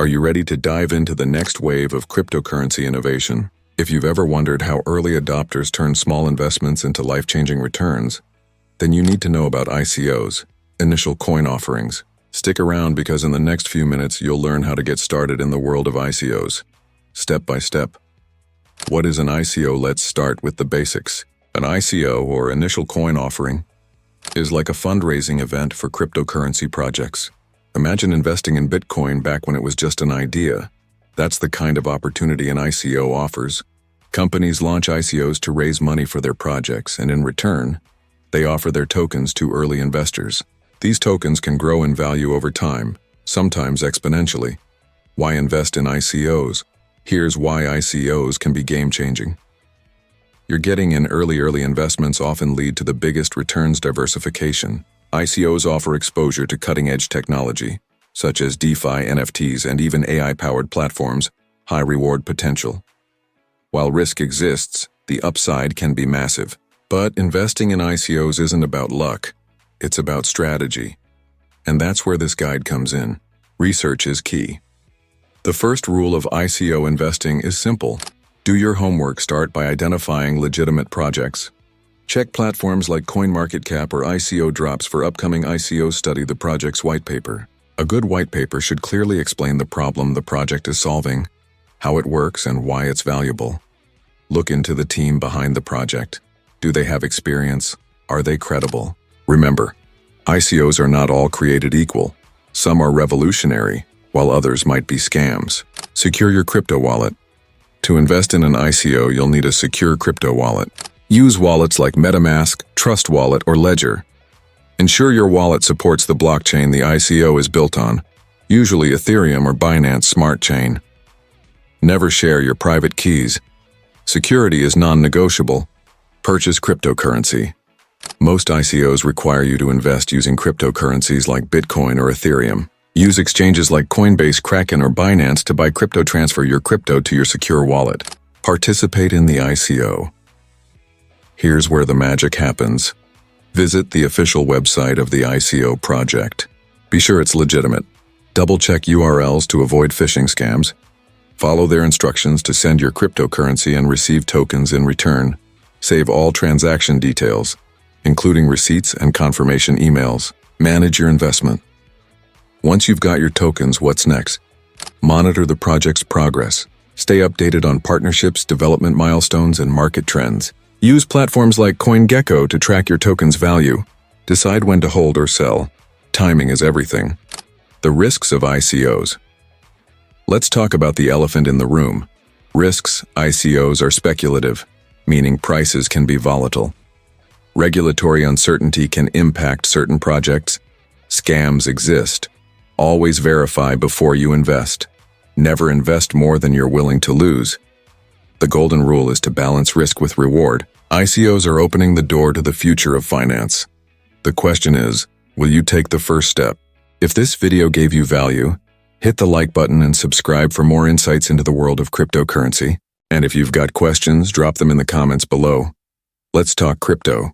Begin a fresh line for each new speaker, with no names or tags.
Are you ready to dive into the next wave of cryptocurrency innovation? If you've ever wondered how early adopters turn small investments into life-changing returns, then you need to know about ICOs, initial coin offerings. Stick around because in the next few minutes you'll learn how to get started in the world of ICOs, step by step. What is an ICO? Let's start with the basics. An ICO, or initial coin offering, is like a fundraising event for cryptocurrency projects. Imagine investing in Bitcoin back when it was just an idea. That's the kind of opportunity an ICO offers. Companies launch ICOs to raise money for their projects, and in return, they offer their tokens to early investors. These tokens can grow in value over time, sometimes exponentially. Why invest in ICOs? Here's why ICOs can be game-changing. You're getting in early investments often lead to the biggest returns diversification. ICOs offer exposure to cutting-edge technology, such as DeFi, NFTs, and even AI-powered platforms, high reward potential. While risk exists, the upside can be massive. But investing in ICOs isn't about luck, it's about strategy. And that's where this guide comes in. Research is key. The first rule of ICO investing is simple. Do your homework. Start by identifying legitimate projects. Check platforms like CoinMarketCap or ICO Drops for upcoming ICOs. Study the project's white paper. A good white paper should clearly explain the problem the project is solving, how it works, and why it's valuable. Look into the team behind the project. Do they have experience? Are they credible? Remember, ICOs are not all created equal. Some are revolutionary, while others might be scams. Secure your crypto wallet. To invest in an ICO, you'll need a secure crypto wallet. Use wallets like MetaMask, Trust Wallet, or Ledger. Ensure your wallet supports the blockchain the ICO is built on, usually Ethereum or Binance Smart Chain. Never share your private keys. Security is non-negotiable. Purchase cryptocurrency. Most ICOs require you to invest using cryptocurrencies like Bitcoin or Ethereum. Use exchanges like Coinbase, Kraken, or Binance to buy crypto. Transfer your crypto to your secure wallet. Participate in the ICO. Here's where the magic happens. Visit the official website of the ICO project. Be sure it's legitimate. Double-check URLs to avoid phishing scams. Follow their instructions to send your cryptocurrency and receive tokens in return. Save all transaction details, including receipts and confirmation emails. Manage your investment. Once you've got your tokens, what's next? Monitor the project's progress. Stay updated on partnerships, development milestones, and market trends. Use platforms like CoinGecko to track your token's value. Decide when to hold or sell. Timing is everything. The risks of ICOs. Let's talk about the elephant in the room. Risks. ICOs are speculative, meaning prices can be volatile. Regulatory uncertainty can impact certain projects. Scams exist. Always verify before you invest. Never invest more than you're willing to lose. The golden rule is to balance risk with reward. ICOs are opening the door to the future of finance. The question is, will you take the first step? If this video gave you value, hit the like button and subscribe for more insights into the world of cryptocurrency. And if you've got questions, drop them in the comments below. Let's talk crypto.